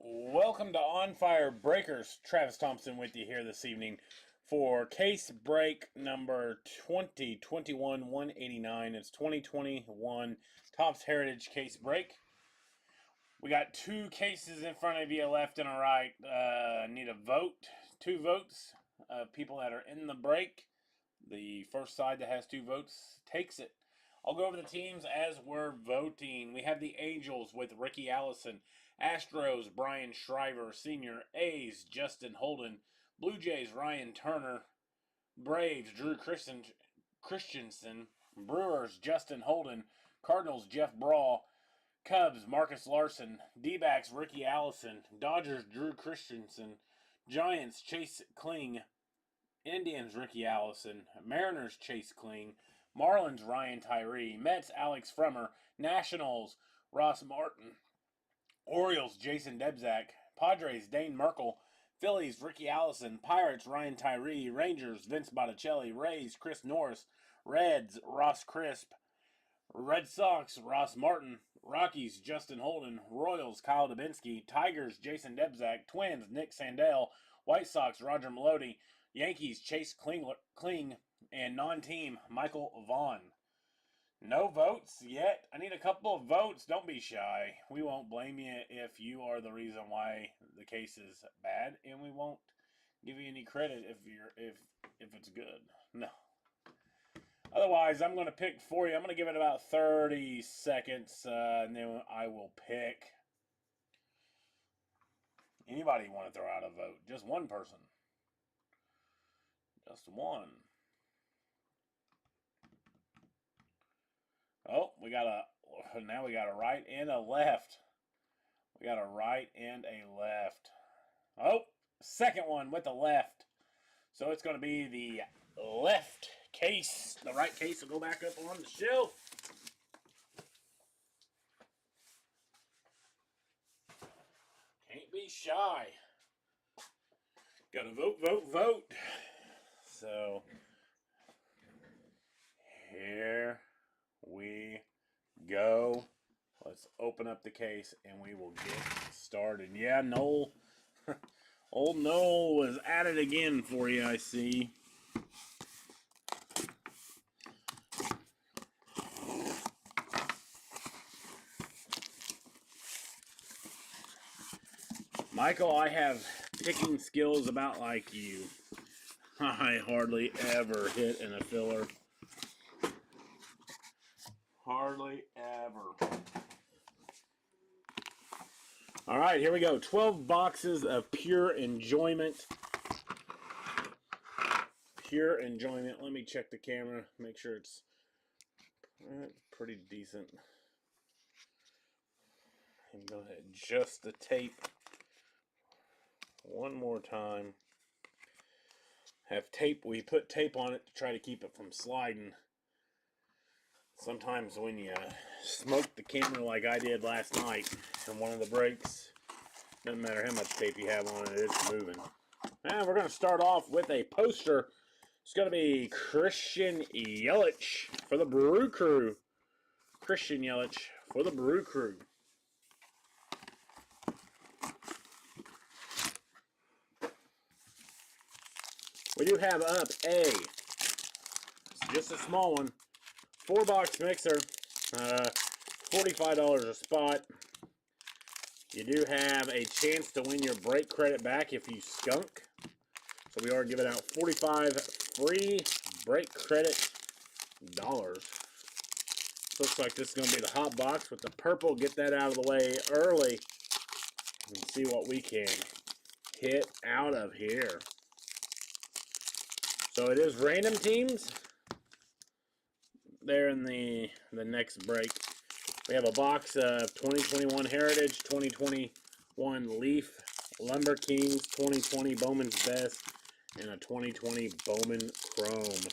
Welcome to On Fire Breakers. Travis Thompson with you here this evening for case break number 2021-189. It's 2021 Topps Heritage case break. We got two cases in front of you, left and a right. Need a vote. 2 votes. People that are in the break. The first side that has 2 votes takes it. I'll go over the teams as we're voting. We have the Angels with Ricky Allison. Astros, Brian Shriver Sr. A's, Justin Holden. Blue Jays, Ryan Turner. Braves, Drew Christensen. Brewers, Justin Holden. Cardinals, Jeff Brawl. Cubs, Marcus Larson. D-backs, Ricky Allison. Dodgers, Drew Christensen. Giants, Chase Kling. Indians, Ricky Allison. Mariners, Chase Kling. Marlins, Ryan Tyree. Mets, Alex Frommer. Nationals, Ross Martin. Orioles, Jason Debzak. Padres, Dane Merkel. Phillies, Ricky Allison. Pirates, Ryan Tyree. Rangers, Vince Botticelli. Rays, Chris Norris. Reds, Ross Crisp. Red Sox, Ross Martin. Rockies, Justin Holden. Royals, Kyle Dubinsky. Tigers, Jason Debzak. Twins, Nick Sandell. White Sox, Roger Melody. Yankees, Chase Kling. And non-team, Michael Vaughn. No votes yet. I need a couple of votes. Don't be shy. We won't blame you if you are the reason why the case is bad, and we won't give you any credit if it's good. No. Otherwise, I'm going to pick for you. I'm going to give it about 30 seconds, and then I will pick. Anybody want to throw out a vote? Just one person. Just one. Oh, now we got a right and a left. We got a right and a left. Oh, second one with the left. So it's going to be the left case. The right case will go back up on the shelf. Can't be shy. Got to vote, vote, vote. So, here we go. Let's open up the case and we will get started. Yeah, Noel. Old Noel was at it again for you, I see. Michael, I have picking skills about like you. I hardly ever hit in a filler. Hardly ever. All right, here we go. 12 boxes of pure enjoyment. Pure enjoyment. Let me check the camera. Make sure it's pretty decent. I'm going to adjust the tape one more time. We put tape on it to try to keep it from sliding. Sometimes when you smoke the camera like I did last night in one of the breaks, doesn't matter how much tape you have on it, it's moving. And we're going to start off with a poster. It's going to be Christian Yelich for the Brew Crew. Christian Yelich for the Brew Crew. We do have up just a small one, 4-box mixer, $45 a spot. You do have a chance to win your break credit back if you skunk. So we are giving out 45 free break credit dollars. Looks like this is going to be the hot box with the purple. Get that out of the way early and see what we can hit out of here. So it is random teams there in the next break. We have a box of 2021 Heritage, 2021 Leaf, Lumber Kings, 2020 Bowman's Best, and a 2020 Bowman Chrome.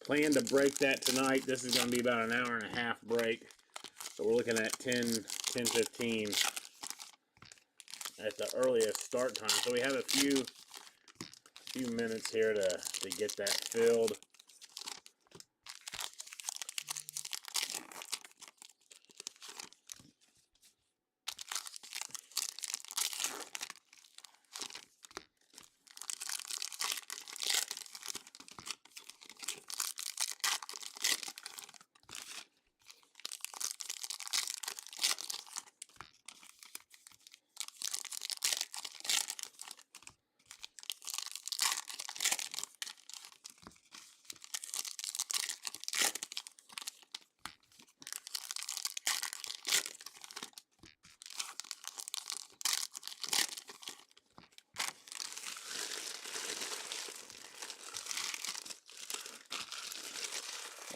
Plan to break that tonight. This is going to be about an hour and a half break. So we're looking at 10:15 at the earliest start time. So we have a few minutes here to get that filled.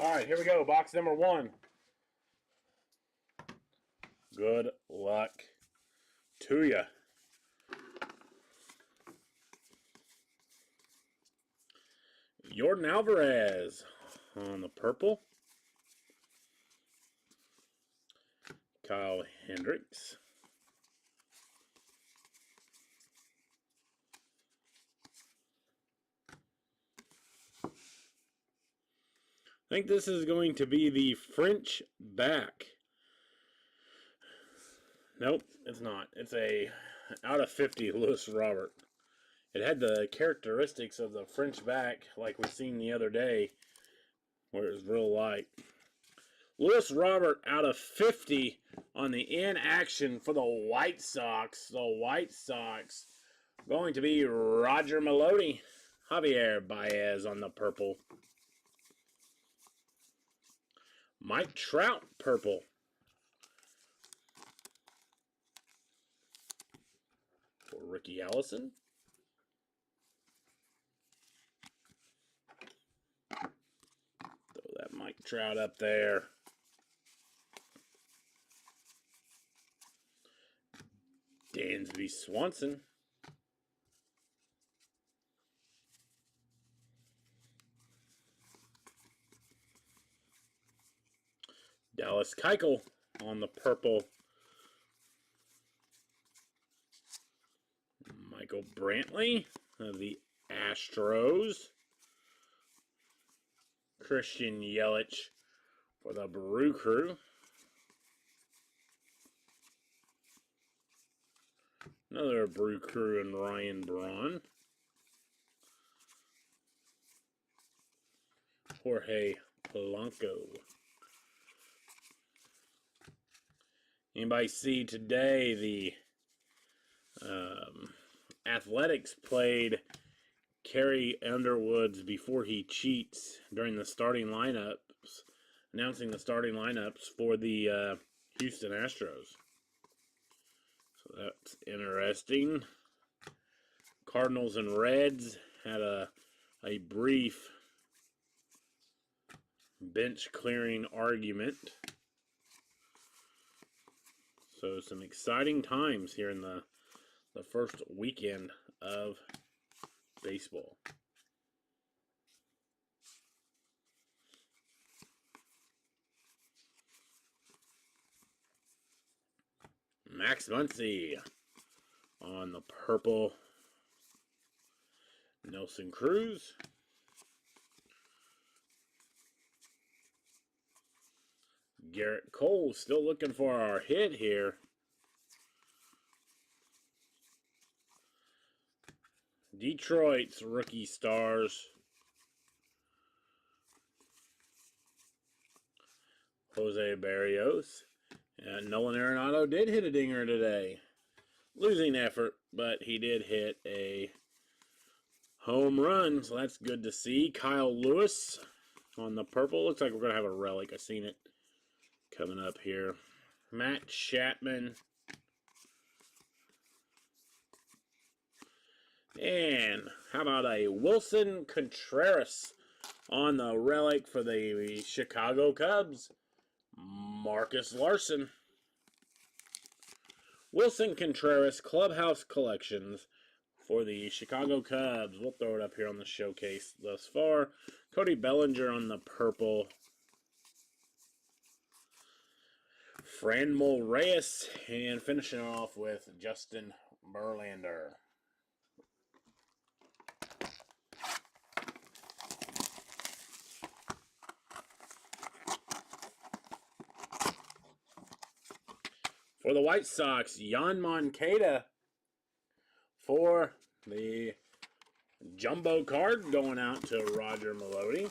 Alright, here we go. Box number 1. Good luck to ya. Yordan Alvarez on the purple. Kyle Hendricks. I think this is going to be the French back. Nope, it's not. It's a out of 50 Louis Robert. It had the characteristics of the French back like we seen the other day, where it was real light. Louis Robert out of 50 on the in action for the White Sox. The White Sox going to be Roger Melody. Javier Baez on the purple. Mike Trout, purple. For Ricky Ellison. Throw that Mike Trout up there. Dansby Swanson. Dallas Keuchel on the purple. Michael Brantley of the Astros. Christian Yelich for the Brew Crew. Another Brew Crew and Ryan Braun. Jorge Polanco. Anybody see today the Athletics played Carrie Underwood's Before He Cheats during the starting lineups, announcing the starting lineups for the Houston Astros. So that's interesting. Cardinals and Reds had a brief bench clearing argument. So some exciting times here in the first weekend of baseball. Max Muncy on the purple. Nelson Cruz. Garrett Cole still looking for our hit here. Detroit's rookie stars. Jose Barrios. And Nolan Arenado did hit a dinger today. Losing effort, but he did hit a home run, so that's good to see. Kyle Lewis on the purple. Looks like we're going to have a relic. I seen it coming up here. Matt Chapman. And how about a Wilson Contreras on the relic for the Chicago Cubs? Marcus Larson. Wilson Contreras Clubhouse Collections for the Chicago Cubs. We'll throw it up here on the showcase thus far. Cody Bellinger on the purple. Franmil Reyes. And finishing off with Justin Verlander. For the White Sox, Jan Moncada for the jumbo card going out to Roger Melody.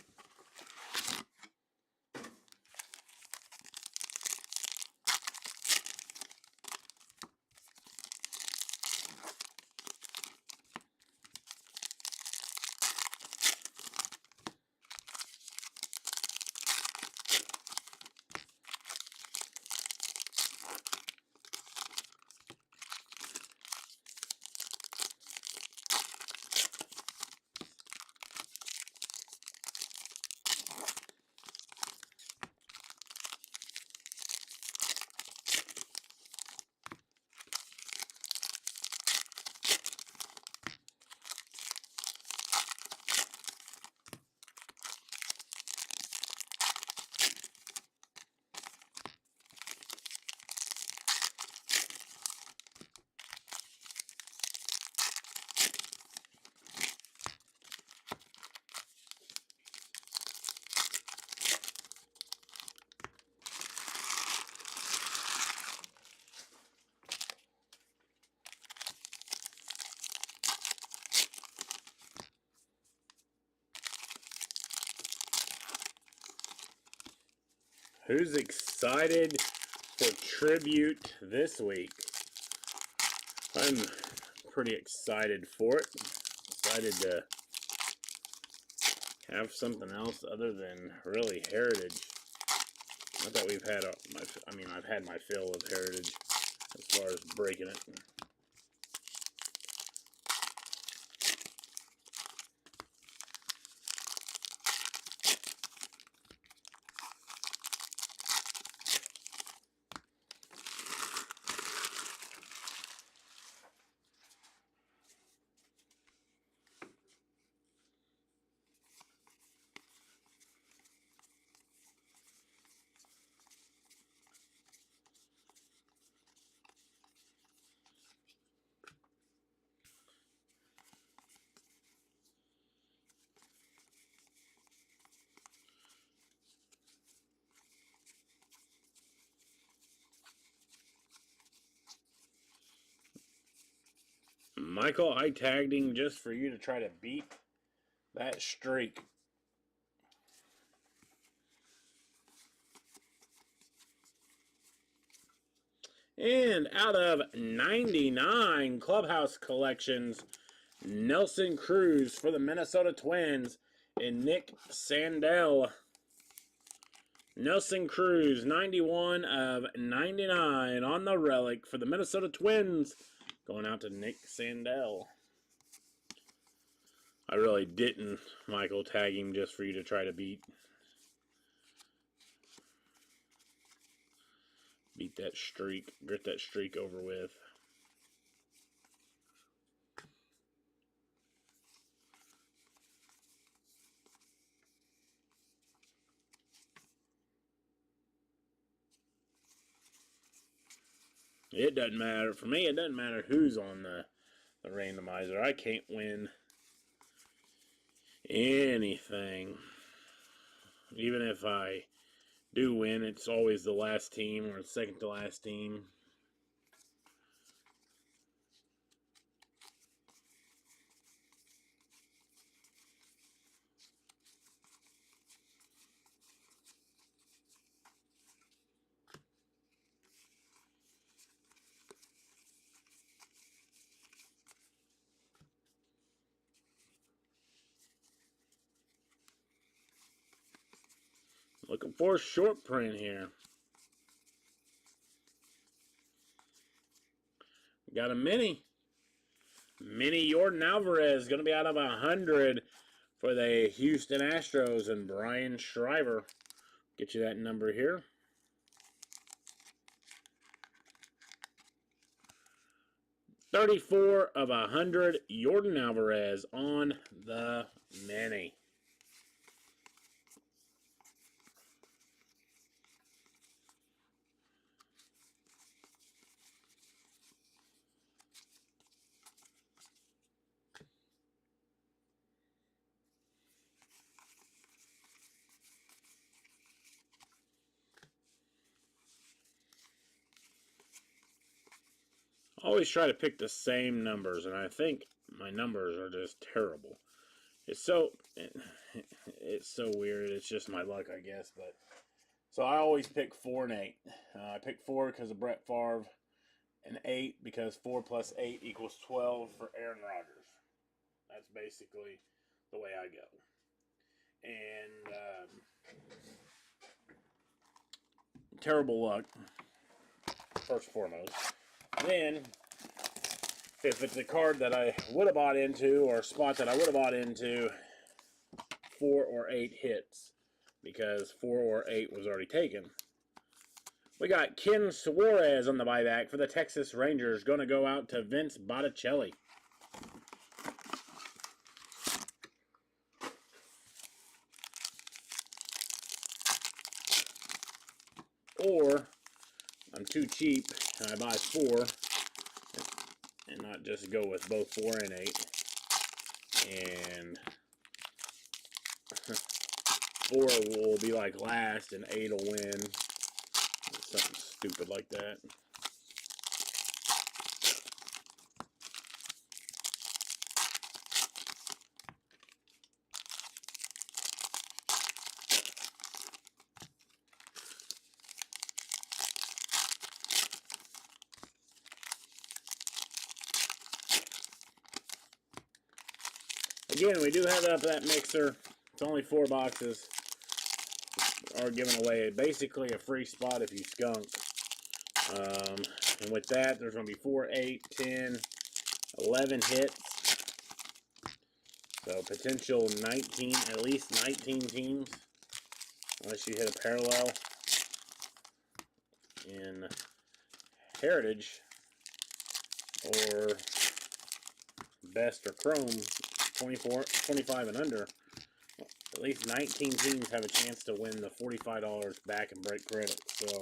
Who's excited for tribute this week? I'm pretty excited for it. Excited to have something else other than really Heritage. Not that we've had I've had my fill of Heritage as far as breaking it. Michael, I tagged him just for you to try to beat that streak. And out of 99 Clubhouse Collections, Nelson Cruz for the Minnesota Twins and Nick Sandell. Nelson Cruz, 91 of 99 on the relic for the Minnesota Twins. Going out to Nick Sandell. I really didn't, Michael, tag him just for you to try to beat that streak, get that streak over with. It doesn't matter. For me, it doesn't matter who's on the randomizer. I can't win anything. Even if I do win, it's always the last team or the second to last team. Looking for a short print here. Got a mini. Mini Jordan Alvarez. Going to be out of 100 for the Houston Astros. And Brian Shriver. Get you that number here. $34 of 100. Jordan Alvarez on the mini. Always try to pick the same numbers, and I think my numbers are just terrible. It's so weird. It's just my luck, I guess. But so I always pick 4 and 8. I pick 4 because of Brett Favre, and 8 because 4 plus 8 equals 12 for Aaron Rodgers. That's basically the way I go. And terrible luck, first and foremost. Then, if it's a card that I would have bought into or a spot that I would have bought into, 4 or 8 hits because 4 or 8 was already taken. We got Ken Suarez on the buyback for the Texas Rangers. Going to go out to Vince Botticelli. Or I'm too cheap and I buy 4 and not just go with both 4 and 8. And 4 will be like last and 8 will win. Something stupid like that. Again, we do have up that mixer. It's only 4 boxes. Are giving away basically a free spot if you skunk. And with that, there's going to be 4, 8, 10, 11 hits. So potential 19, at least 19 teams. Unless you hit a parallel in Heritage or Best or Chrome 24, 25 and under. At least 19 teams have a chance to win the $45 back and break credit. So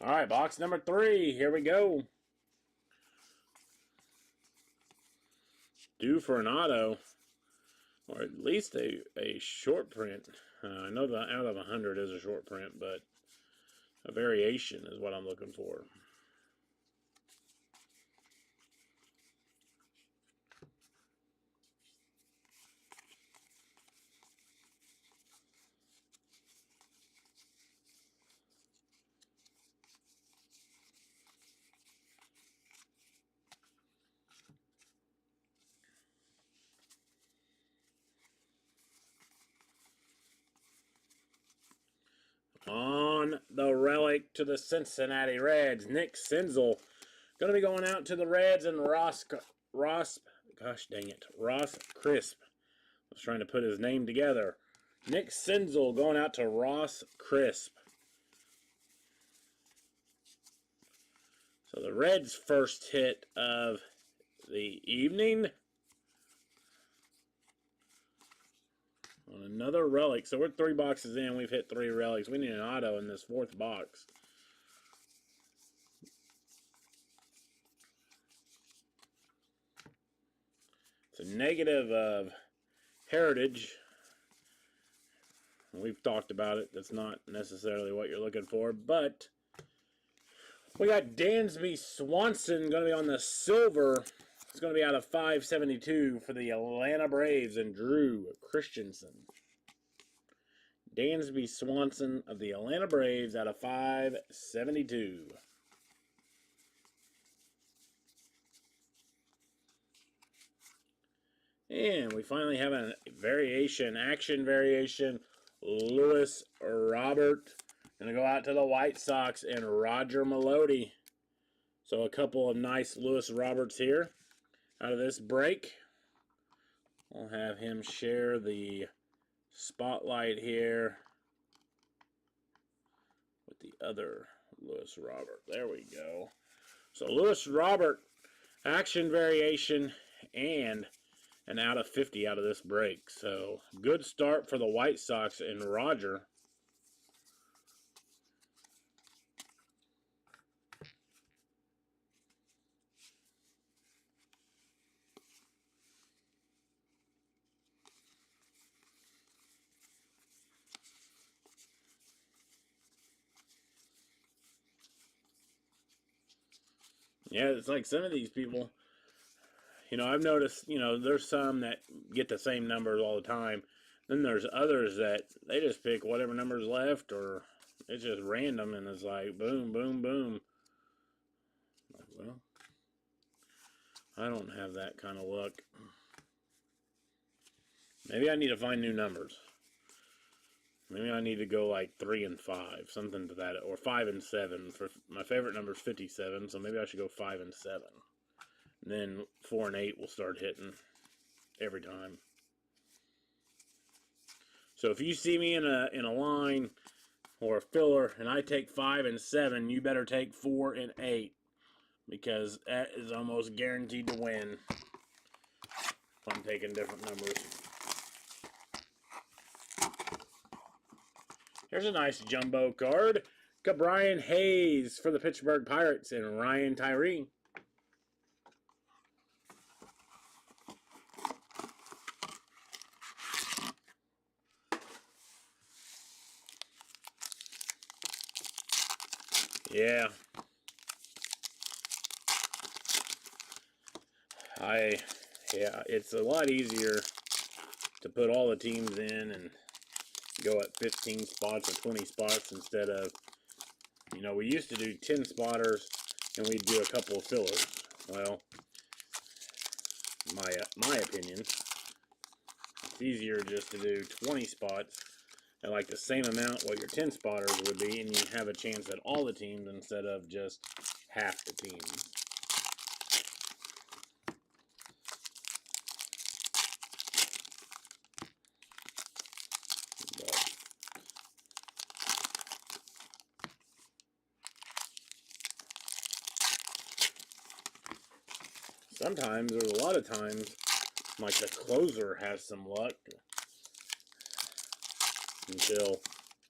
all right, box number 3. Here we go. Due for an auto, or at least a short print. I know that out of 100 is a short print, but a variation is what I'm looking for. On the relic to the Cincinnati Reds, Nick Senzel. Going to be going out to the Reds and Ross Crisp. I was trying to put his name together. Nick Senzel going out to Ross Crisp. So the Reds' first hit of the evening. On another relic. So we're 3 boxes in. We've hit 3 relics. We need an auto in this 4th box. It's a negative of Heritage. We've talked about it. That's not necessarily what you're looking for. But we got Dansby Swanson going to be on the silver. It's going to be out of 572 for the Atlanta Braves and Drew Christensen. Dansby Swanson of the Atlanta Braves out of 572. And we finally have a variation, action variation. Lewis Robert. Going to go out to the White Sox and Roger Melody. So a couple of nice Lewis Roberts here out of this break. We'll have him share the spotlight here with the other Lewis Robert. There we go. So Lewis Robert, action variation, and an out of 50 out of this break. So good start for the White Sox and Roger. Yeah, it's like some of these people, you know, I've noticed, you know, there's some that get the same numbers all the time. Then there's others that they just pick whatever number's left, or it's just random, and it's like boom, boom, boom. Like, well, I don't have that kind of luck. Maybe I need to find new numbers. Maybe I need to go like 3 and 5, something to that, or 5 and 7. For my favorite number is 57, so maybe I should go 5 and 7. And then 4 and 8 will start hitting every time. So if you see me in a line or a filler and I take 5 and 7, you better take 4 and 8, because that is almost guaranteed to win if I'm taking different numbers. Here's a nice jumbo card. Got Brian Hayes for the Pittsburgh Pirates and Ryan Tyree. Yeah. Yeah, it's a lot easier to put all the teams in and go at 15 spots or 20 spots instead of, you know, we used to do 10 spotters and we'd do a couple of fillers. Well, my opinion, it's easier just to do 20 spots at like the same amount what your 10 spotters would be, and you have a chance at all the teams instead of just half the teams. Sometimes, there's a lot of times, like the closer has some luck until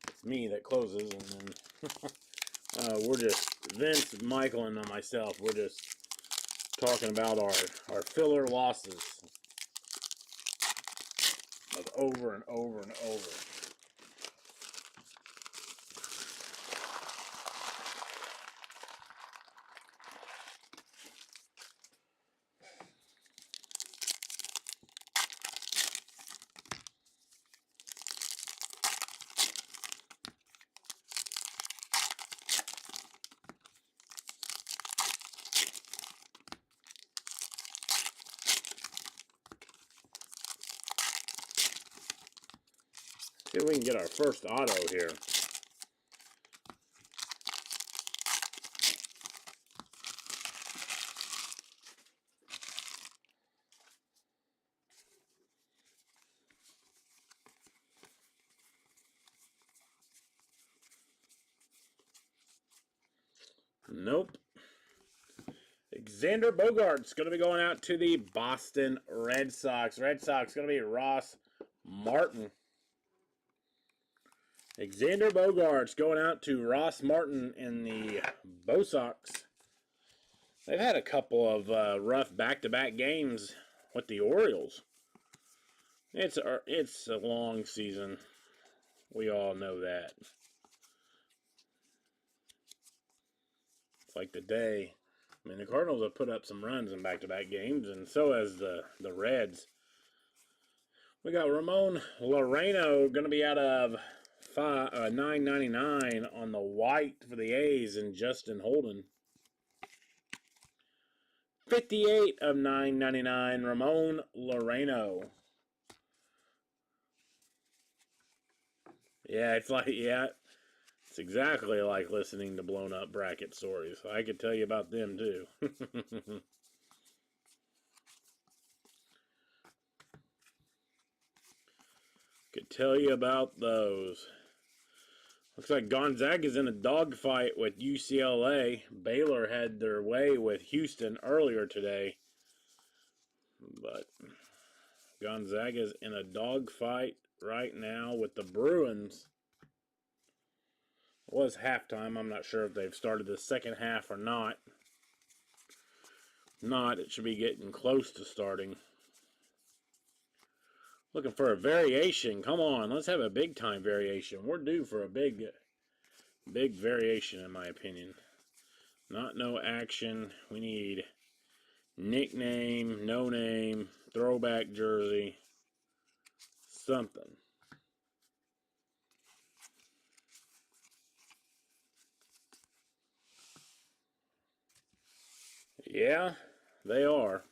it's me that closes, and then we're just, Vince, Michael, and myself, we're just talking about our filler losses of over and over and over. See if we can get our first auto here. Nope. Xander Bogaerts going to be going out to the Boston Red Sox. Red Sox going to be Ross Martin. Xander Bogaerts going out to Ross Martin in the Bo Sox. They've had a couple of rough back-to-back games with the Orioles. It's a long season. We all know that. It's like the day. I mean, the Cardinals have put up some runs in back-to-back games, and so has the Reds. We got Ramon Laureano going to be out of $9.99 on the white for the A's, and Justin Holden. 58 of $9.99, Ramon Laureano. Yeah, it's exactly like listening to blown up bracket stories. I could tell you about them too. Could tell you about those. Looks like Gonzaga's in a dogfight with UCLA. Baylor had their way with Houston earlier today. But Gonzaga's in a dogfight right now with the Bruins. It was halftime. I'm not sure if they've started the second half or not. Not, it should be getting close to starting. Looking for a variation. Come on, let's have a big time variation. We're due for a big variation, in my opinion. Not no action. We need nickname, no name, throwback jersey, something. Yeah, they are.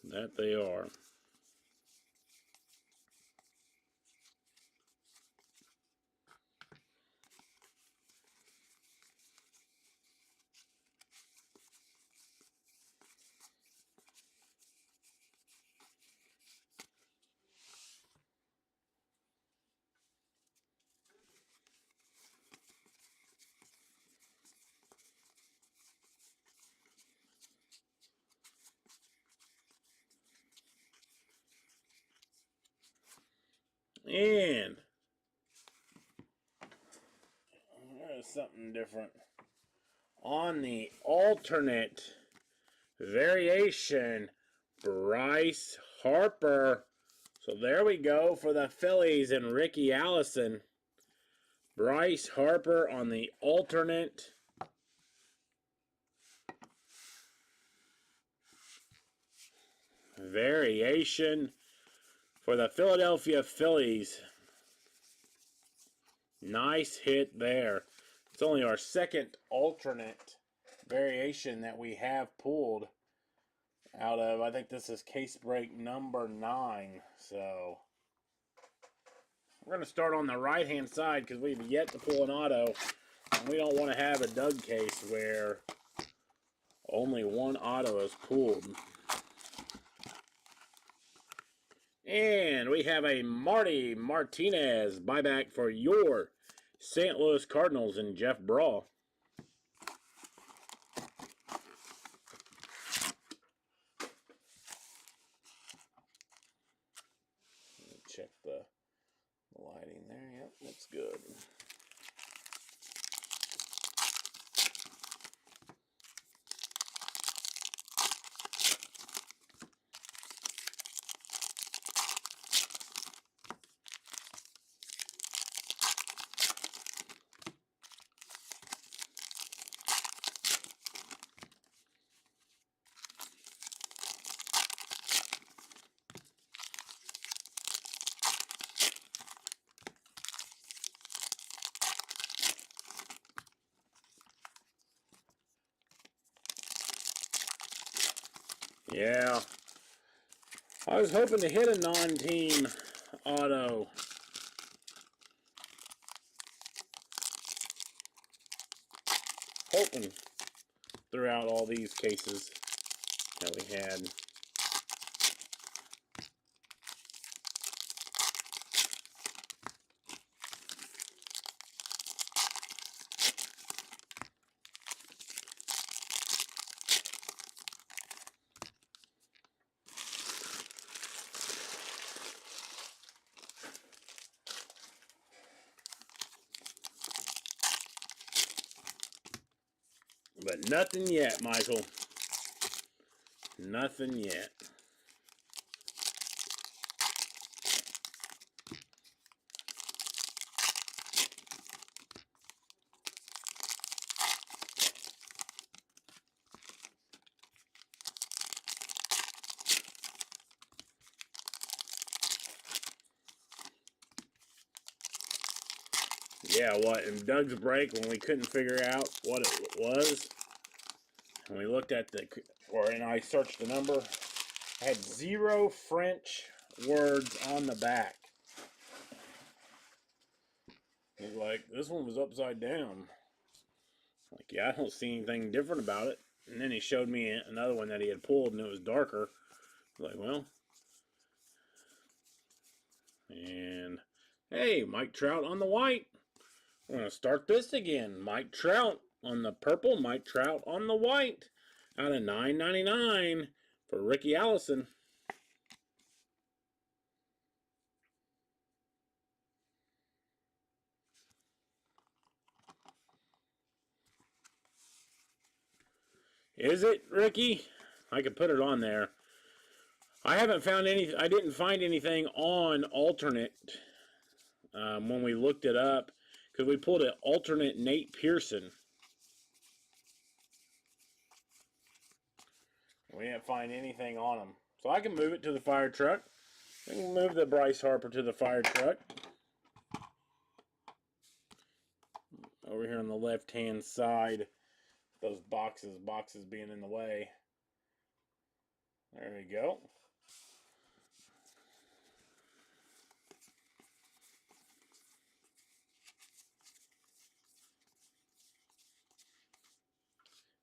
That they are. And there's something different. On the alternate variation, Bryce Harper. So there we go for the Phillies and Ricky Allison. Bryce Harper on the alternate. Variation for the Philadelphia Phillies. Nice hit there. It's only our second alternate variation that we have pulled out of. I think this is case break number 9. So we're going to start on the right-hand side because we've yet to pull an auto. And we don't want to have a Doug case where only one auto is pulled. And we have a Marty Martinez buyback for your St. Louis Cardinals and Jeff Brawl. Check the lighting there. Yep, looks good. Yeah. I was hoping to hit a non-team auto. Hoping throughout all these cases that we had. But nothing yet, Michael. Nothing yet. Yeah, what, in Doug's break, when we couldn't figure out what it was, and we looked at and I searched the number, I had 0 French words on the back. It was like, this one was upside down. Like, yeah, I don't see anything different about it. And then he showed me another one that he had pulled, and it was darker. I was like, well. And, hey, Mike Trout on the white. We're going to start this again. Mike Trout on the purple, Mike Trout on the white. Out of $9.99 for Ricky Allison. Is it, Ricky? I could put it on there. I haven't found any. I didn't find anything on alternate when we looked it up because we pulled an alternate Nate Pearson. We didn't find anything on him, so I can move it to the fire truck. We can move the Bryce Harper to the fire truck. Over here on the left-hand side, those boxes being in the way. There we go.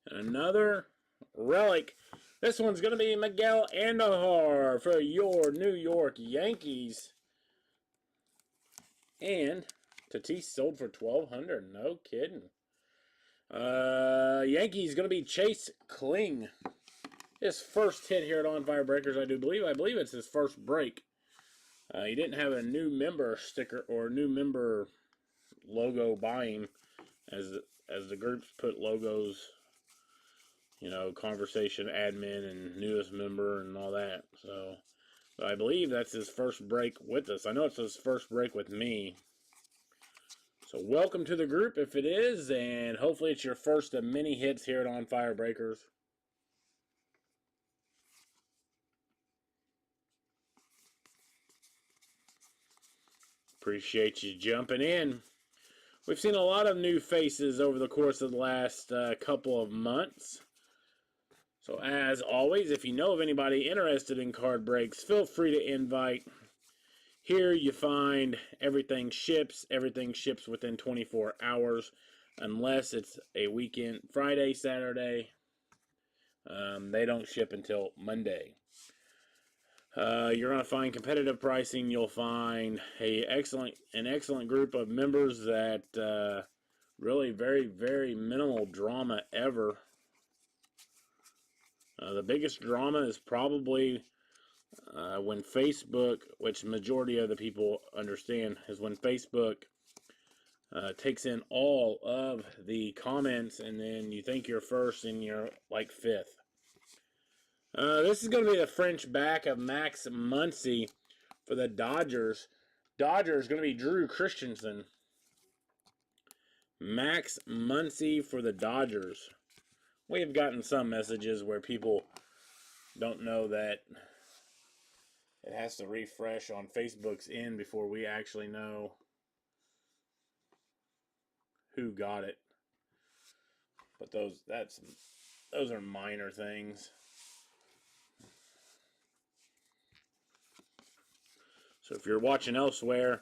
And another relic. This one's going to be Miguel Andujar for your New York Yankees. And Tatis sold for $1,200. No kidding. Yankees going to be Chase Kling. His first hit here at On Fire Breakers, I do believe. I believe it's his first break. He didn't have a new member sticker or new member logo buying as the groups put logos, you know, conversation admin and newest member and all that. So, but I believe that's his first break with us. I know it's his first break with me. So welcome to the group if it is, and hopefully it's your first of many hits here at On Fire Breakers. Appreciate you jumping in. We've seen a lot of new faces over the course of the last couple of months. So as always, if you know of anybody interested in card breaks, feel free to invite. Here you find everything ships within 24 hours, unless it's a weekend, Friday, Saturday. They don't ship until Monday. You're going to find competitive pricing. You'll find an excellent group of members that really very, very minimal drama ever. The biggest drama is probably when Facebook, which the majority of the people understand, is when Facebook takes in all of the comments and then you think you're first and you're like fifth. This is going to be the French back of Max Muncy for the Dodgers. Dodgers going to be Drew Christensen. Max Muncy for the Dodgers. We have gotten some messages where people don't know that it has to refresh on Facebook's end before we actually know who got it. But those are minor things. So if you're watching elsewhere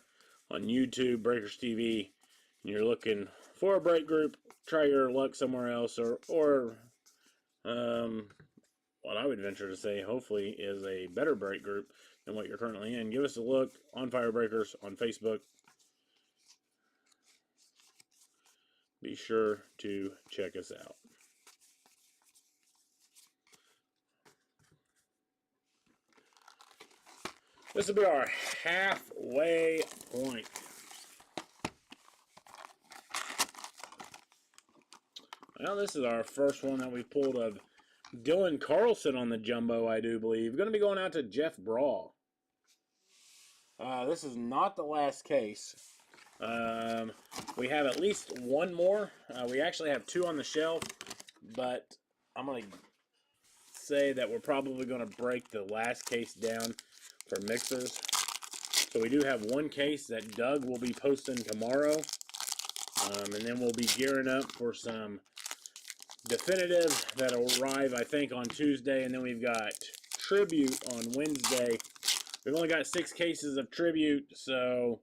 on YouTube, Breakers TV, and you're looking for a break group, try your luck somewhere else, or what I would venture to say, hopefully, is a better break group than what you're currently in. Give us a look on Fire Breakers on Facebook. Be sure to check us out. This will be our halfway point. Well, this is our first one that we pulled of Dylan Carlson on the jumbo, I do believe. Going to be going out to Jeff Brawl. This is not the last case. We have at least one more. We actually have two on the shelf, but I'm going to say that we're probably going to break the last case down for mixers. So we do have one case that Doug will be posting tomorrow. And then we'll be gearing up for some definitive that'll arrive, I think, on Tuesday. And then we've got tribute on Wednesday. We've only got 6 cases of tribute, so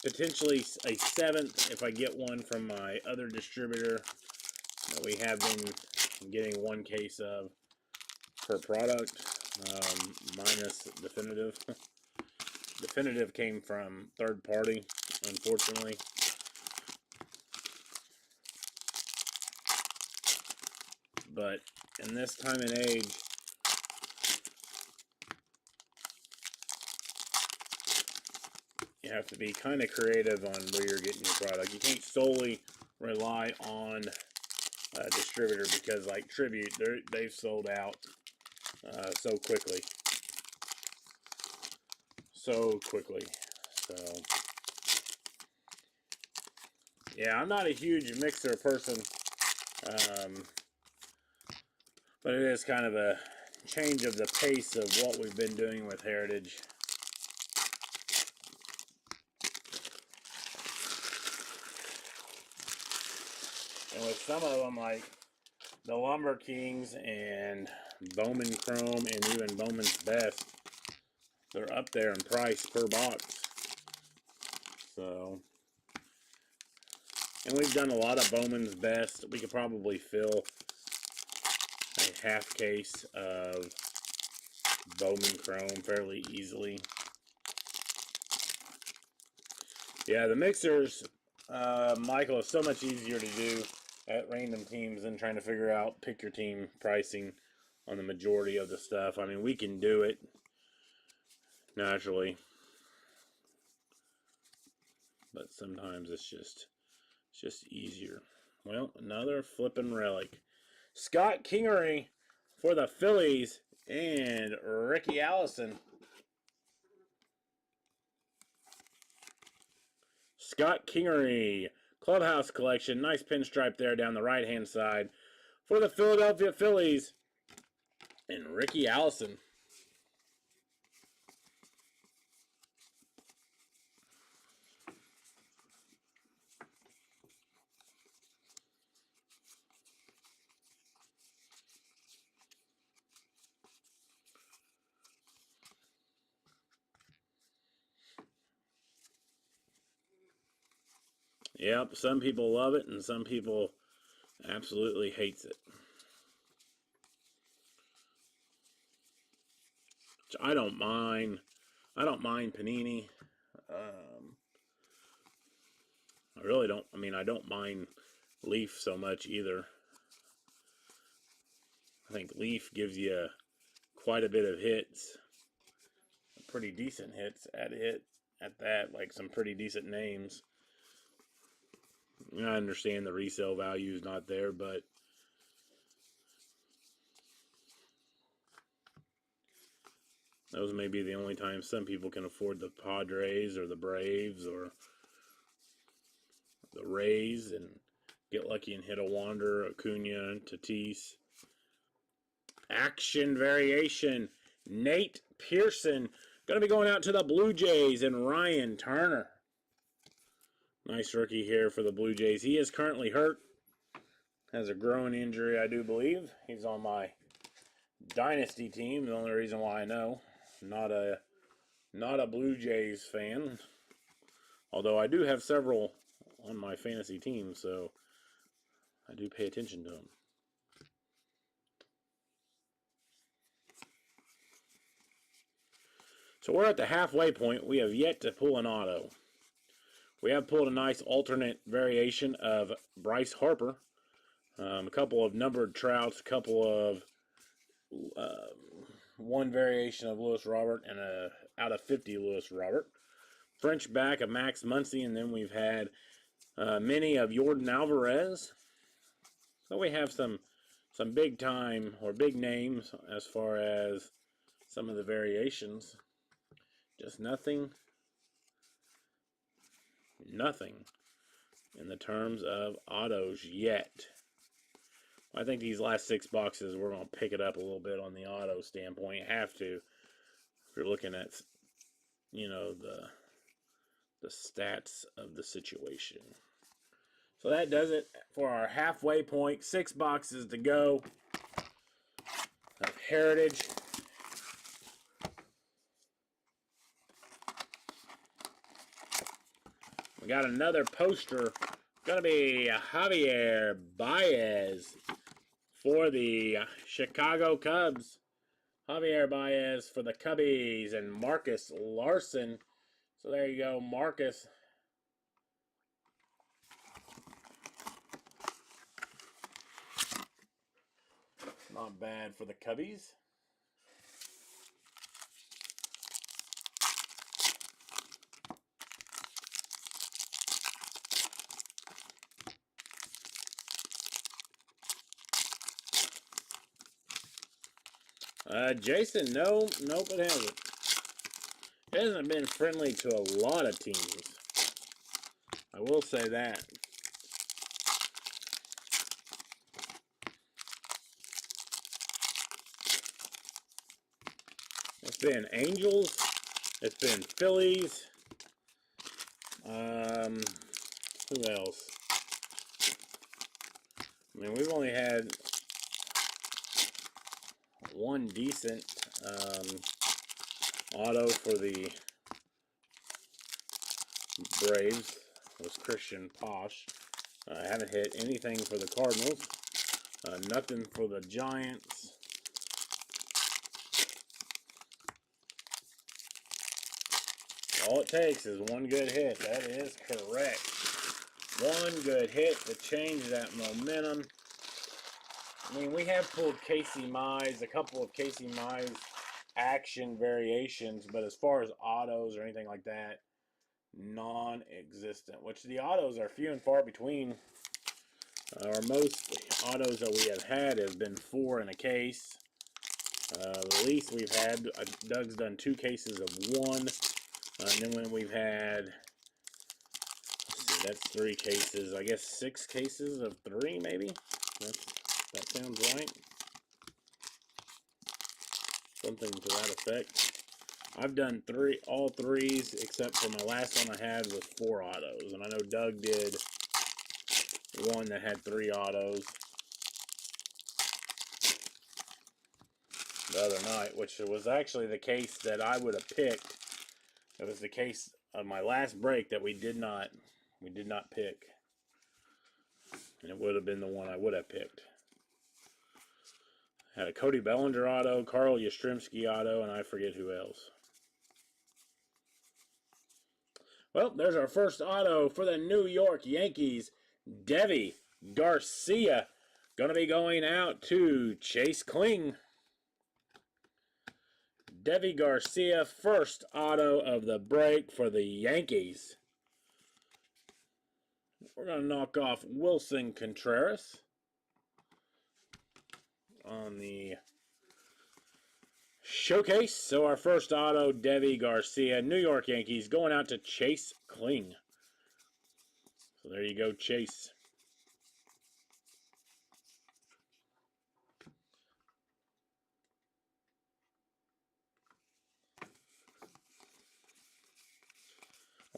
potentially a 7th if I get one from my other distributor that we have been getting 1 case of per product, minus definitive. Definitive came from third party, unfortunately. But in this time and age, you have to be kind of creative on where you're getting your product. You can't solely rely on a distributor because, like Tribute, they've sold out so quickly. So, yeah, I'm not a huge mixer person, but it is kind of a change of the pace of what we've been doing with Heritage. And with some of them, like the Lumber Kings and Bowman Chrome and even Bowman's Best, they're up there in price per box. So, and we've done a lot of Bowman's Best. We could probably fill a half case of Bowman Chrome fairly easily. Yeah, the mixers, Michael, is so much easier to do at random teams than trying to figure out pick your team pricing on the majority of the stuff. I mean, we can do it naturally, but sometimes it's just easier. Well, another flipping relic. Scott Kingery for the Phillies and Ricky Allison. Scott Kingery, Clubhouse Collection. Nice pinstripe there down the right-hand side for the Philadelphia Phillies. And Ricky Allison. Yep, some people love it and some people absolutely hates it. Which I don't mind. I don't mind Panini. I really don't. I mean, I don't mind Leaf so much either. I think Leaf gives you quite a bit of hits. Pretty decent hits at that. Like some pretty decent names. I understand the resale value is not there, but those may be the only time some people can afford the Padres or the Braves or the Rays and get lucky and hit a Wander, Acuna, Tatis. Action variation. Nate Pearson. Going to be going out to the Blue Jays and Ryan Turner. Nice rookie here for the Blue Jays. He is currently hurt. Has a growing injury, I do believe. He's on my Dynasty team. The only reason why I know. Not a Blue Jays fan. Although I do have several on my fantasy team, so I do pay attention to them. So we're at the halfway point. We have yet to pull an auto. We have pulled a nice alternate variation of Bryce Harper. A couple of numbered Trouts, a couple of one variation of Lewis Robert, and a out of 50 Lewis Robert. French back of Max Muncy, and then we've had many of Jordan Alvarez. So we have some big time or big names as far as some of the variations. Just nothing in the terms of autos yet. I think these last 6 boxes, we're going to pick it up a little bit on the auto standpoint. You have to. If you're looking at, you know, the stats of the situation. So that does it for our halfway point. 6 boxes to go of Heritage. We got another poster. Going to be Javier Baez for the Chicago Cubs. Javier Baez for the Cubbies and Marcus Larson. So there you go, Marcus. Not bad for the Cubbies. Jason, nope, it hasn't. It hasn't been friendly to a lot of teams. I will say that. It's been Angels. It's been Phillies. Who else? I mean, we've only had one decent auto for the Braves. It was Christian Posh. I haven't hit anything for the Cardinals. Nothing for the Giants. All it takes is one good hit. That is correct. One good hit to change that momentum. I mean, we have pulled Casey Mize, a couple of Casey Mize action variations, but as far as autos or anything like that, non-existent. Which the autos are few and far between. Our most autos that we have had has been 4 in a case. The least we've had, Doug's done 2 cases of 1. And then when we've had that's 3 cases. I guess 6 cases of 3, maybe? That sounds right. Something to that effect. I've done all 3s, except for my last one I had was 4 autos. And I know Doug did one that had 3 autos the other night, which was actually the case that I would have picked. It was the case of my last break that we did not pick. And it would have been the one I would have picked. Had a Cody Bellinger auto, Carl Yastrzemski auto, and I forget who else. Well, there's our first auto for the New York Yankees. Deivi Garcia. Going to be going out to Chase Kling. Deivi Garcia, first auto of the break for the Yankees. We're going to knock off Wilson Contreras on the showcase. So our first auto, Deivi Garcia, New York Yankees, going out to Chase Kling. So there you go, Chase.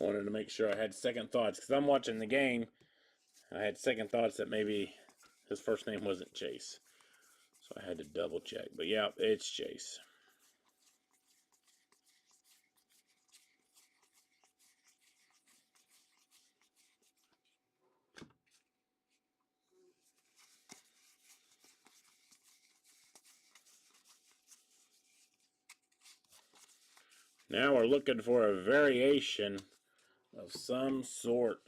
I wanted to make sure I had second thoughts because I'm watching the game. I had second thoughts that maybe his first name wasn't Chase. So I had to double check. But yeah, it's Chase. Now we're looking for a variation of some sort.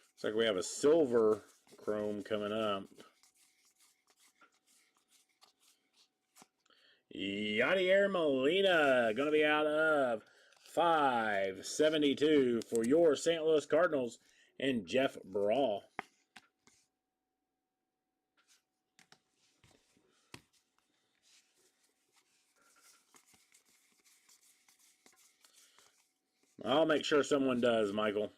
Looks like we have a silver chrome coming up. Yadier Molina going to be out of 572 for your St. Louis Cardinals and Jeff Brawl. I'll make sure someone does, Michael.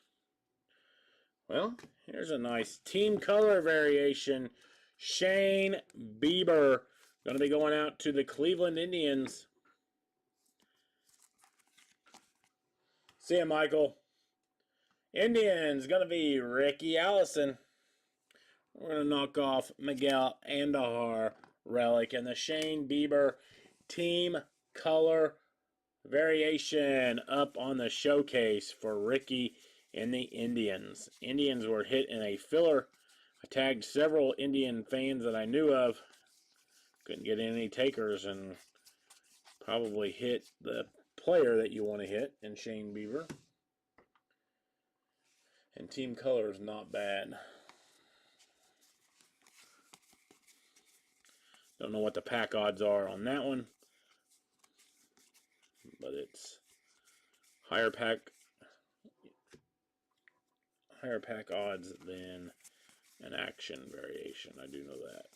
Well, here's a nice team color variation. Shane Bieber going to be going out to the Cleveland Indians. See ya, Michael. Indians going to be Ricky Allison. We're going to knock off Miguel Andujar relic and the Shane Bieber team color variation up on the showcase for Ricky and the Indians. Indians were hit in a filler. I tagged several Indian fans that I knew of. Couldn't get any takers and probably hit the player that you want to hit in Shane Bieber. And team color is not bad. Don't know what the pack odds are on that one, but it's higher pack odds than an action variation. I do know that.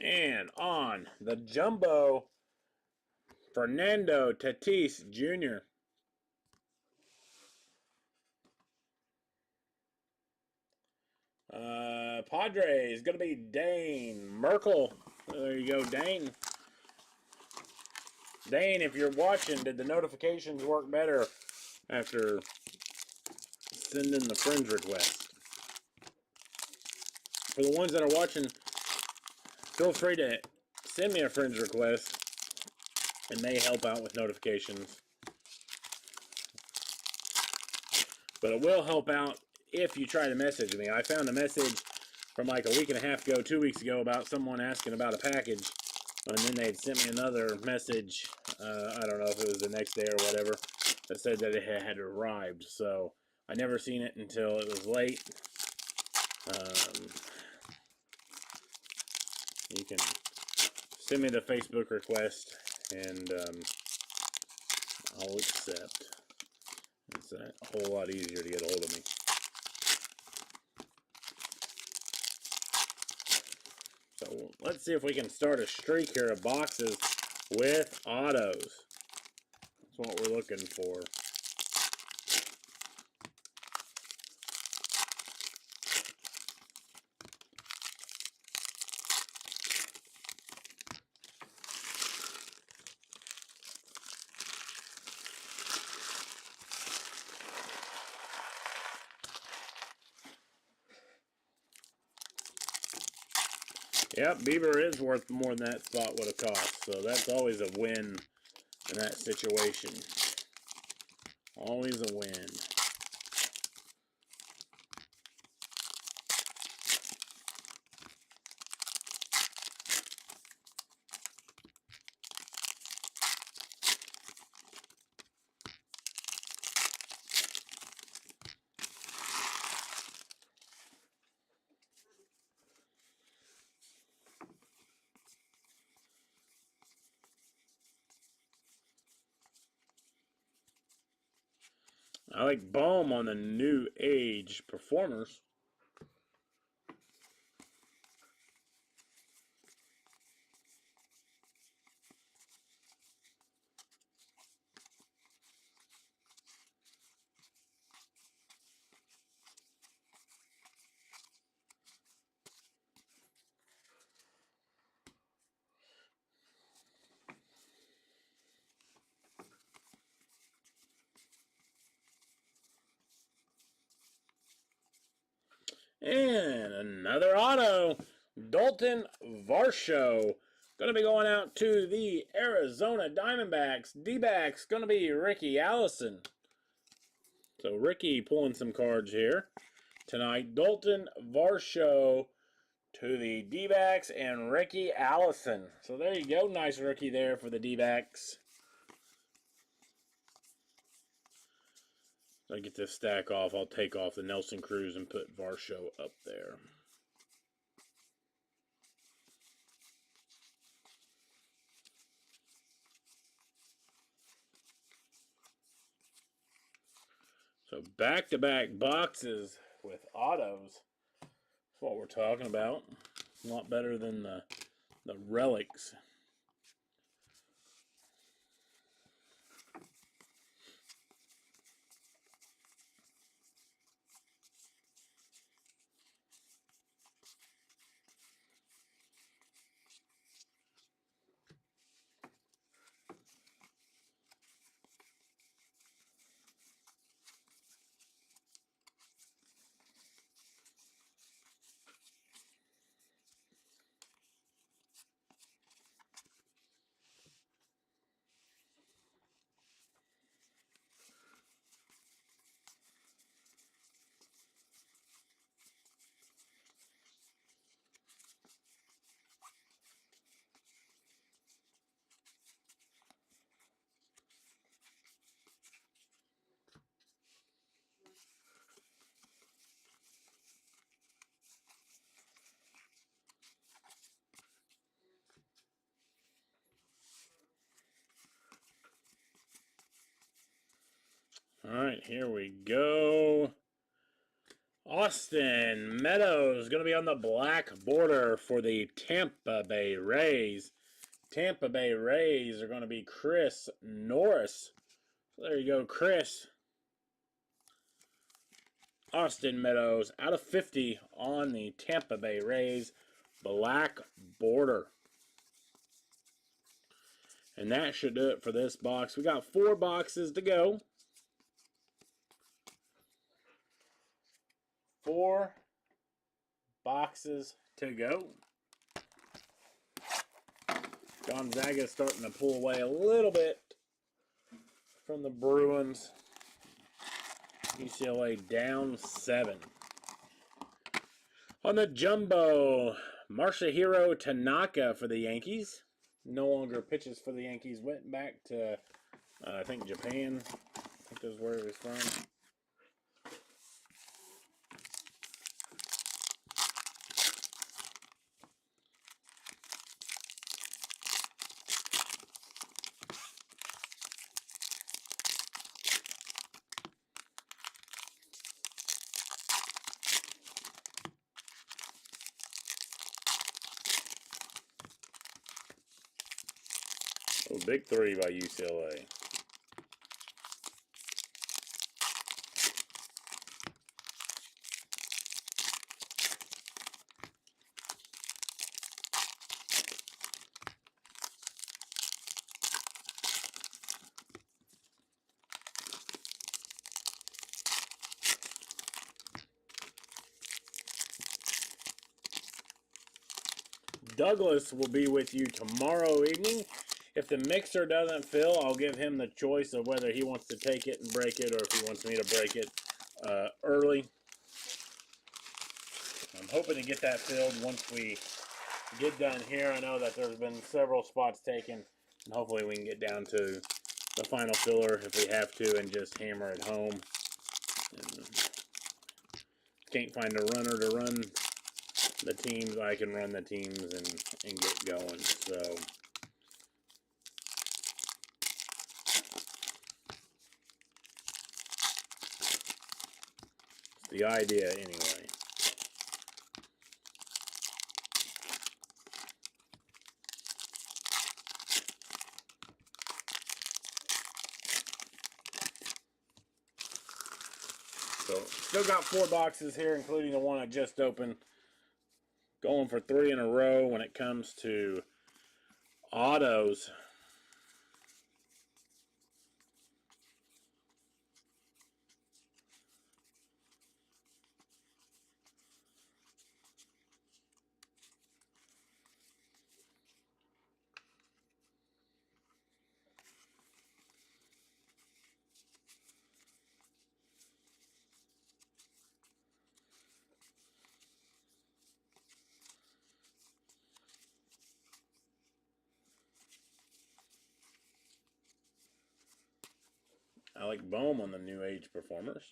And on the jumbo, Fernando Tatis Jr. Padres going to be Dane Merkel. There you go, Dane. Dane, if you're watching, did the notifications work better after sending the friends request? For the ones that are watching, feel free to send me a friends request. It may help out with notifications. But it will help out if you try to message me. I found a message from like a week and a half ago, 2 weeks ago, about someone asking about a package. And then they'd sent me another message, I don't know if it was the next day or whatever, that said that it had arrived. So I never seen it until it was late. You can send me the Facebook request, and I'll accept. It's a whole lot easier to get a hold of me. So let's see if we can start a streak here of boxes with autos. That's what we're looking for. Yep, Bieber is worth more than that spot would have cost, so that's always a win in that situation. Always a win. I like Bohm on the New Age Performers. And another auto, Dalton Varsho. Going to be going out to the Arizona Diamondbacks. D-backs going to be Ricky Allison. So Ricky pulling some cards here tonight. Dalton Varsho to the D-backs and Ricky Allison. So there you go. Nice rookie there for the D-backs. So I get this stack off. I'll take off the Nelson Cruz and put Varsho up there. So back-to-back boxes with autos. That's what we're talking about. A lot better than the relics. All right, here we go. Austin Meadows going to be on the black border for the Tampa Bay Rays. Tampa Bay Rays are going to be Chris Norris. So there you go, Chris. Austin Meadows out of 50 on the Tampa Bay Rays black border. And that should do it for this box. We got 4 boxes to go. 4 boxes to go. Gonzaga starting to pull away a little bit from the Bruins. UCLA down 7. On the jumbo, Masahiro Tanaka for the Yankees. No longer pitches for the Yankees. Went back to, I think, Japan. I think that's where he was from. Oh, big 3 by UCLA. Douglas will be with you tomorrow evening. If the mixer doesn't fill, I'll give him the choice of whether he wants to take it and break it or if he wants me to break it early. I'm hoping to get that filled once we get done here. I know that there's been several spots taken, and hopefully we can get down to the final filler if we have to and just hammer it home. And can't find a runner to run the teams. I can run the teams and get going. So the idea anyway. So still got 4 boxes here, including the one I just opened. Going for 3 in a row when it comes to autos. Alec Bohm on the New Age Performers.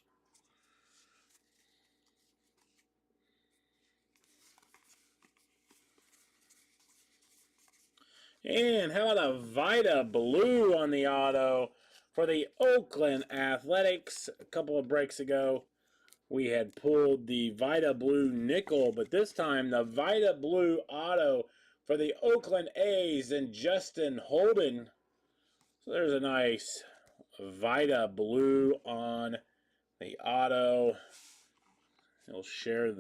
And how about a Vita Blue on the auto for the Oakland Athletics? A couple of breaks ago, we had pulled the Vita Blue nickel, but this time the Vita Blue auto for the Oakland A's and Justin Holden. So there's a nice Vita Blue on the auto. He'll share it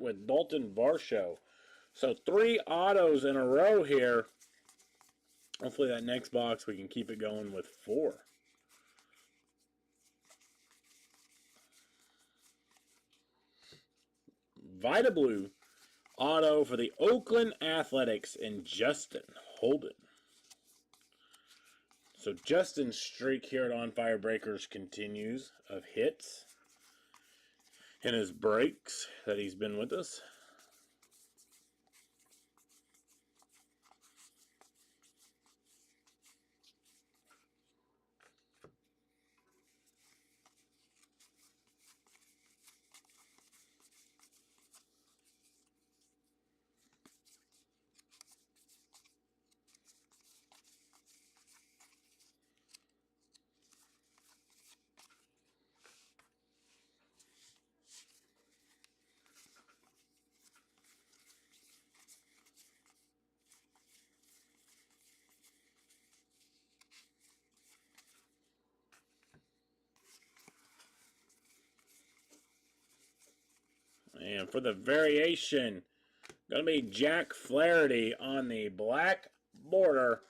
with Dalton Varsho. So 3 autos in a row here. Hopefully that next box we can keep it going with 4. Vita Blue auto for the Oakland Athletics and Justin Holden. So Justin's streak here at On Fire Breakers continues of hits and his breaks that he's been with us. And for the variation, going to be Jack Flaherty on the black border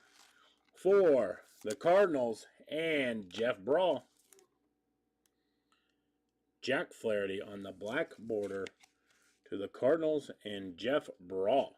for the Cardinals and Jeff Brawl. Jack Flaherty on the black border to the Cardinals and Jeff Brawl.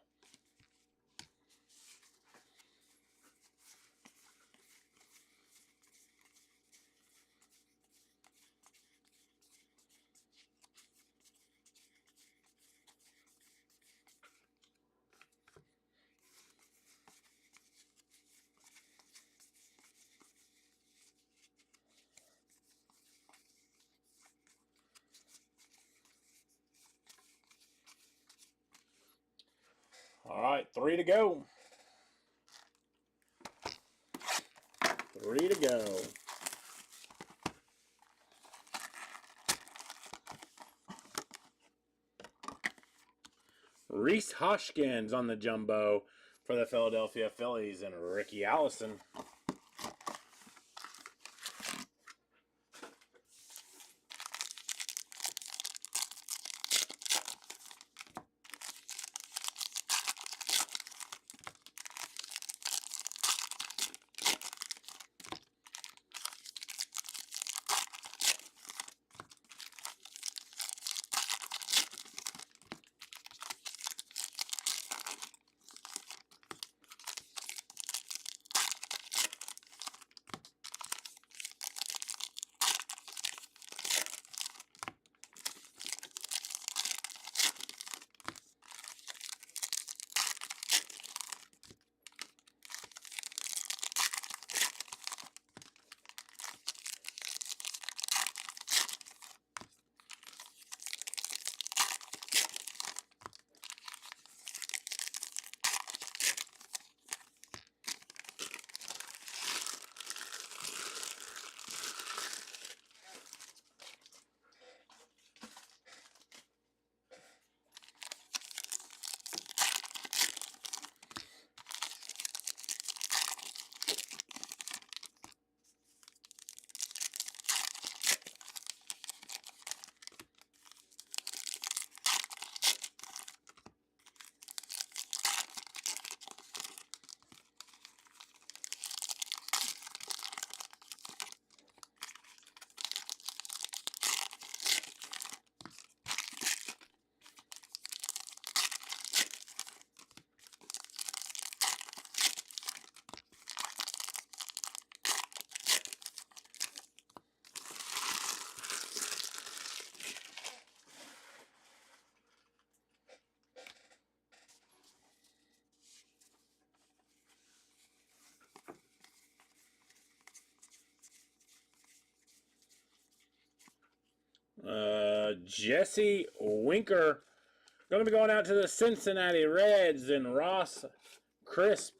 All right, 3 to go. 3 to go. Rhys Hoskins on the jumbo for the Philadelphia Phillies and Ricky Allison. Jesse Winker. Going to be going out to the Cincinnati Reds and Ross Crisp.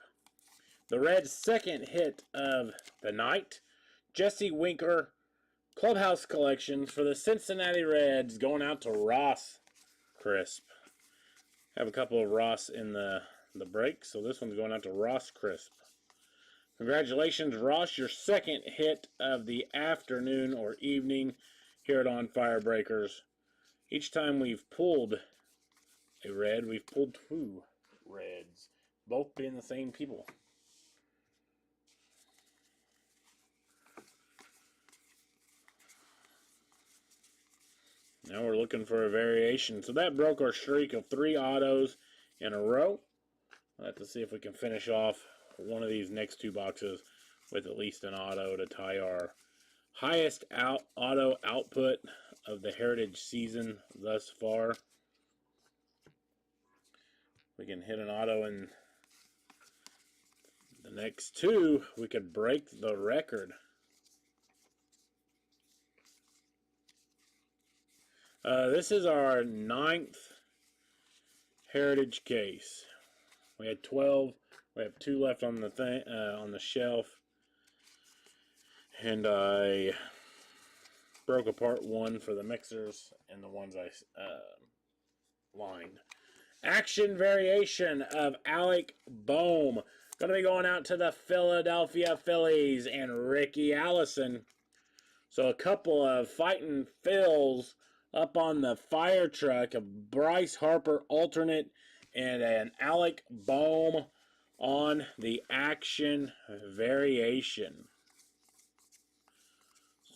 The Reds' second hit of the night. Jesse Winker, Clubhouse Collections for the Cincinnati Reds, going out to Ross Crisp. Have a couple of Ross in the break, so this one's going out to Ross Crisp. Congratulations, Ross, your second hit of the afternoon or evening here at On Fire Breakers. Each time we've pulled a red, we've pulled 2 reds, both being the same people. Now we're looking for a variation. So that broke our streak of 3 autos in a row. We'll have to see if we can finish off one of these next 2 boxes with at least an auto to tie our highest auto output of the Heritage season thus far. We can hit an auto in the next 2, we could break the record. This is our 9th Heritage case. We had 12. We have 2 left on the on the shelf, and I broke apart 1 for the mixers and the ones I lined. Action variation of Alec Bohm. Going to be going out to the Philadelphia Phillies and Ricky Allison. So a couple of fighting Phils up on the fire truck. A Bryce Harper alternate and an Alec Bohm on the action variation.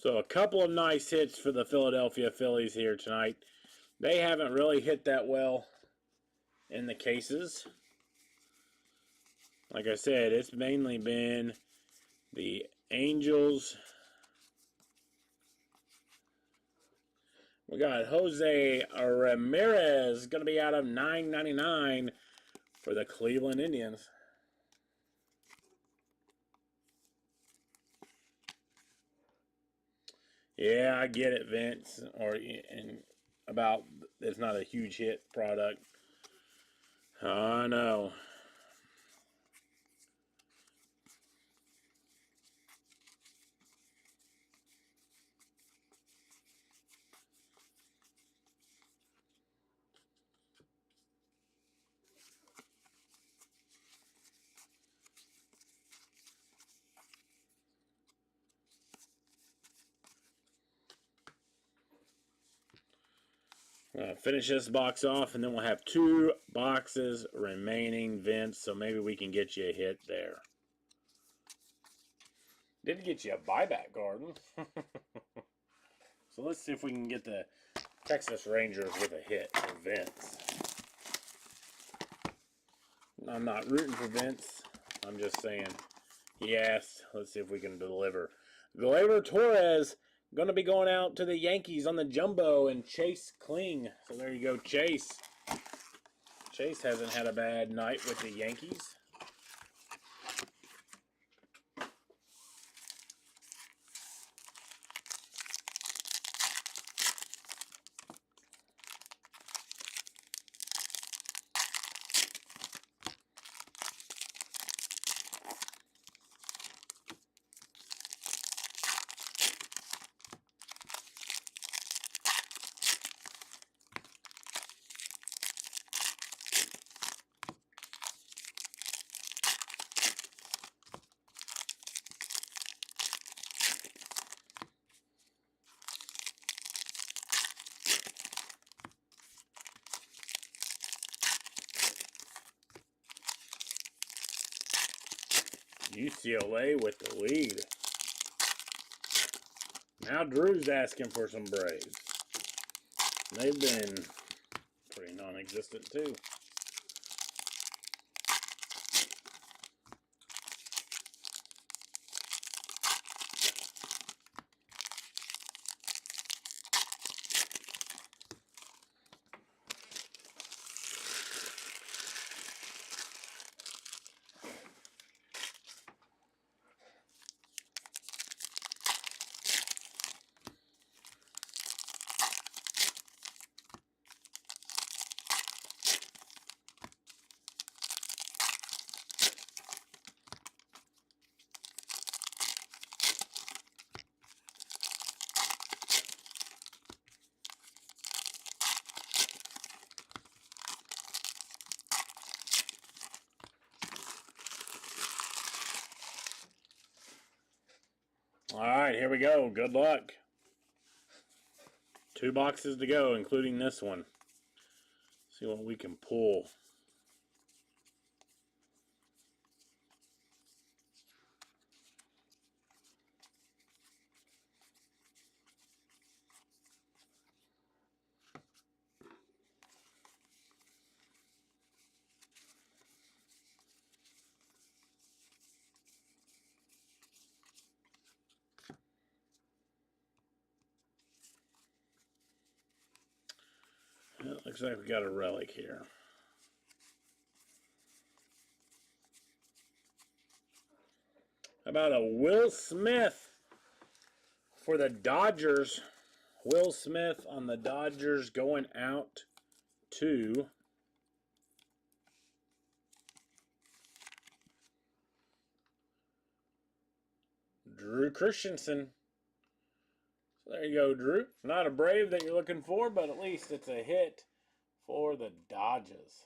So a couple of nice hits for the Philadelphia Phillies here tonight. They haven't really hit that well in the cases. Like I said, it's mainly been the Angels. We got Jose Ramirez going to be out of $9.99 for the Cleveland Indians. Yeah, I get it, Vince. It's not a huge hit product. I know. Finish this box off, and then we'll have 2 boxes remaining, Vince, so maybe we can get you a hit there. Did get you a buyback garden. So let's see if we can get the Texas Rangers with a hit for Vince. I'm not rooting for Vince. I'm just saying he asked. Let's see if we can deliver. Gleyber Torres going to be going out to the Yankees on the jumbo, and Chase Kling. So there you go, Chase. Chase hasn't had a bad night with the Yankees. UCLA with the lead. Now Drew's asking for some Braves. They've been pretty non-existent too. All right, here we go. Good luck. 2 boxes to go, including this one. See what we can pull. Well, looks like we got a relic here. How about a Will Smith for the Dodgers? Will Smith on the Dodgers going out to Drew Christensen. So there you go, Drew. Not a Brave that you're looking for, but at least it's a hit for the Dodgers.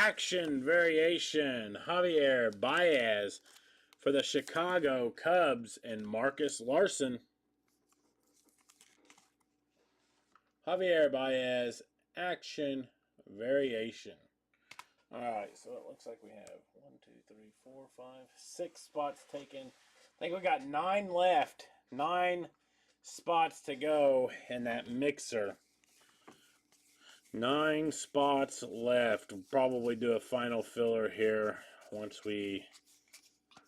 action variation, Javier Baez for the Chicago Cubs and Marcus Larson. Javier Baez, action variation. All right, so it looks like we have 1, 2, 3, 4, 5, 6 spots taken. I think we got 9 left. 9 spots to go in that mixer. 9 spots left. We'll probably do a final filler here once we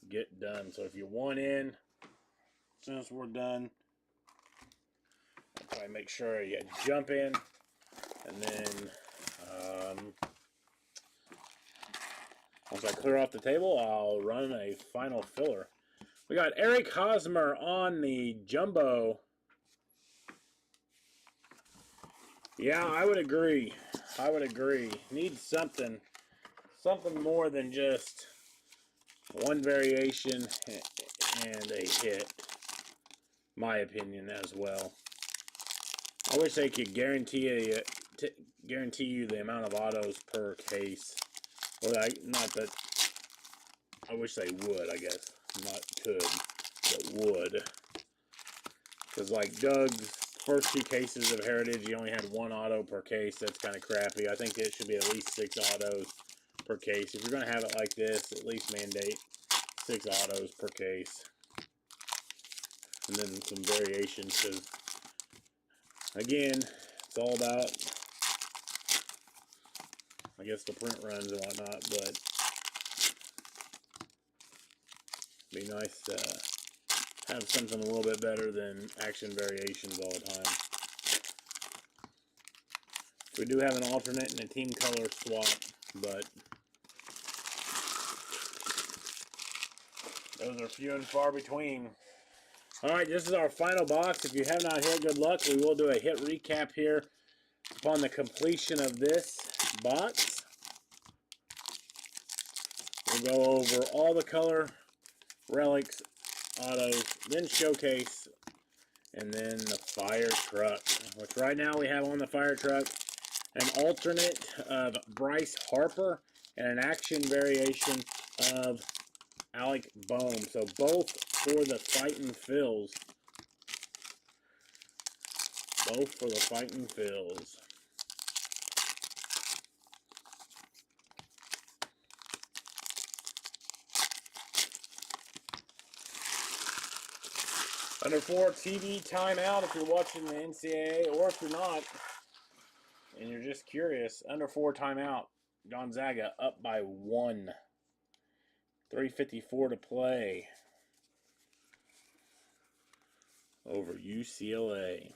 get done. So if you want in, as soon as we're done, I'll try to make sure you jump in, and then once I clear off the table, I'll run a final filler. We got Eric Hosmer on the jumbo. Yeah, I would agree. I would agree. Needs something more than just one variation and a hit. My opinion as well. I wish they could guarantee you the amount of autos per case. Well, not that. I wish they would. I guess not could, but would. Because like Doug's first 2 cases of Heritage, he only had 1 auto per case. That's kind of crappy. I think it should be at least 6 autos per case. If you're going to have it like this, at least mandate 6 autos per case. And then some variations. Because, again, it's all about, I guess, the print runs and whatnot. But it'd be nice to have something a little bit better than action variations all the time. We do have an alternate and a team color swap, but those are few and far between. Alright, this is our final box. If you have not hit, good luck. We will do a hit recap here upon the completion of this box. We'll go over all the color, relics, autos, then showcase, and then the fire truck. Which right now we have on the fire truck an alternate of Bryce Harper and an action variation of Alec Bohm. So both for the Fightin' Phils. Both for the Fightin' Phils. Under 4 TV timeout if you're watching the NCAA, or if you're not and you're just curious. Under 4 timeout. Gonzaga up by 1. 3:54 to play over UCLA.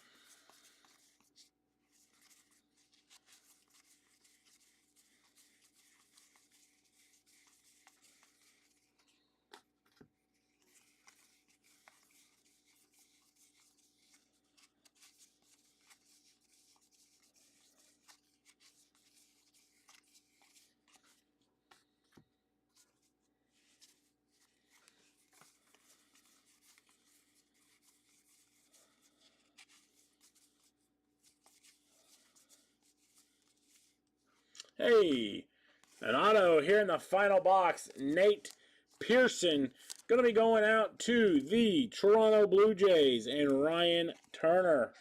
Hey, an auto here in the final box. Nate Pearson going to be going out to the Toronto Blue Jays and Ryan Turner.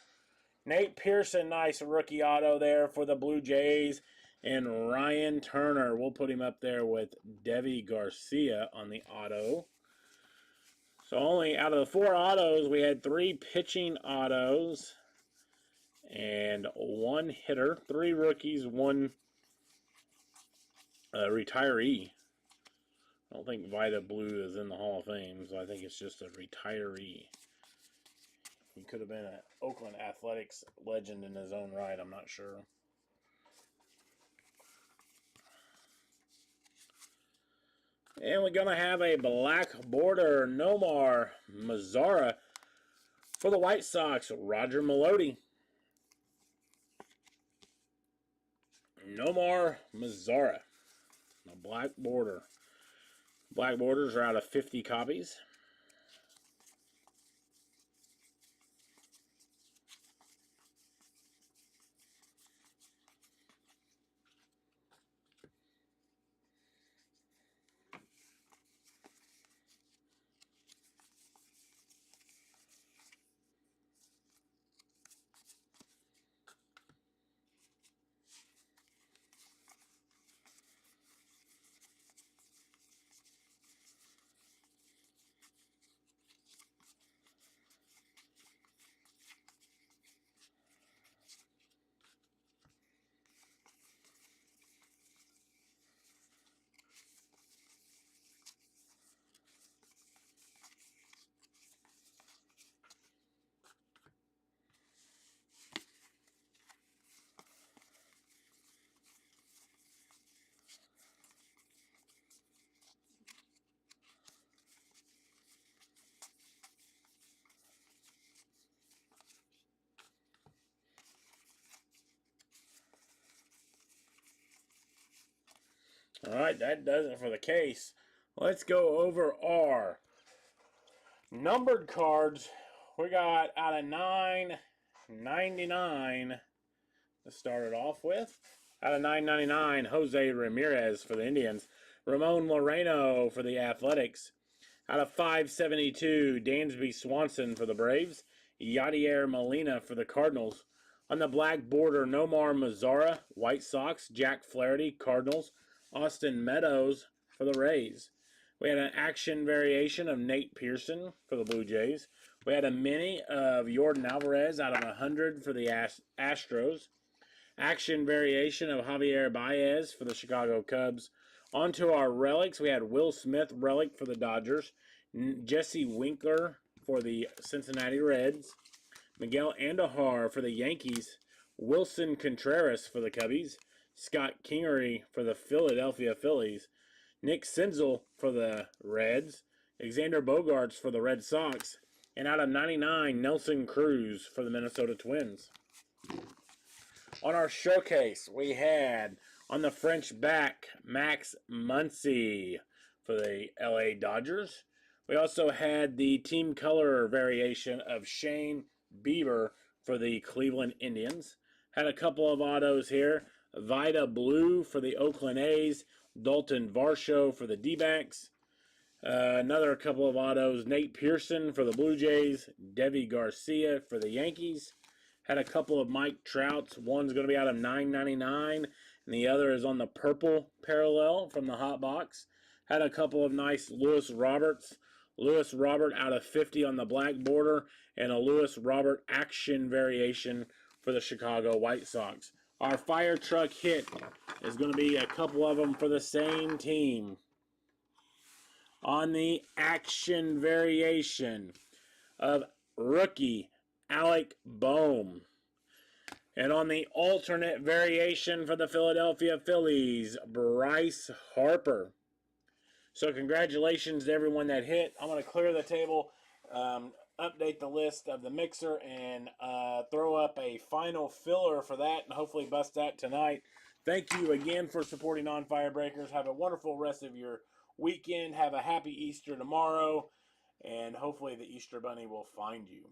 Nate Pearson, nice rookie auto there for the Blue Jays. And Ryan Turner, we'll put him up there with Deivi Garcia on the auto. So only out of the 4 autos, we had 3 pitching autos and 1 hitter. 3 rookies, 1 retiree. I don't think Vida Blue is in the Hall of Fame, so I think it's just a retiree. He could have been an Oakland Athletics legend in his own right, I'm not sure. And we're going to have a black border Nomar Mazara for the White Sox, Roger Melody. Nomar Mazara. A black border. Black borders are out of 50 copies. All right, that does it for the case. Let's go over our numbered cards. We got out of 999 to start it off with. Out of 999, Jose Ramirez for the Indians. Ramon Moreno for the Athletics. Out of 572, Dansby Swanson for the Braves. Yadier Molina for the Cardinals. On the black border, Nomar Mazara, White Sox. Jack Flaherty, Cardinals. Austin Meadows for the Rays. We had an action variation of Nate Pearson for the Blue Jays. We had a mini of Yordan Alvarez out of 100 for the Astros. Action variation of Javier Baez for the Chicago Cubs. Onto our relics, we had Will Smith relic for the Dodgers. Jesse Winkler for the Cincinnati Reds. Miguel Andujar for the Yankees. Wilson Contreras for the Cubbies. Scott Kingery for the Philadelphia Phillies. Nick Senzel for the Reds. Xander Bogaerts for the Red Sox. And out of 99, Nelson Cruz for the Minnesota Twins. On our showcase, we had on the French back, Max Muncy for the LA Dodgers. We also had the team color variation of Shane Bieber for the Cleveland Indians. Had a couple of autos here. Vida Blue for the Oakland A's. Dalton Varsho for the D-backs. Another couple of autos. Nate Pearson for the Blue Jays. Devi Garcia for the Yankees. Had a couple of Mike Trouts. One's going to be out of 999, and the other is on the purple parallel from the hot box. Had a couple of nice Lewis Roberts. Lewis Robert out of 50 on the black border, and a Lewis Robert action variation for the Chicago White Sox. Our fire truck hit is going to be a couple of them for the same team. On the action variation of rookie Alec Bohm. And on the alternate variation for the Philadelphia Phillies, Bryce Harper. So congratulations to everyone that hit. I'm going to clear the table, update the list of the mixer, and throw up a final filler for that, and hopefully bust that tonight. Thank you again for supporting On Fire Breakers. Have a wonderful rest of your weekend. Have a happy Easter tomorrow, and hopefully the Easter Bunny will find you.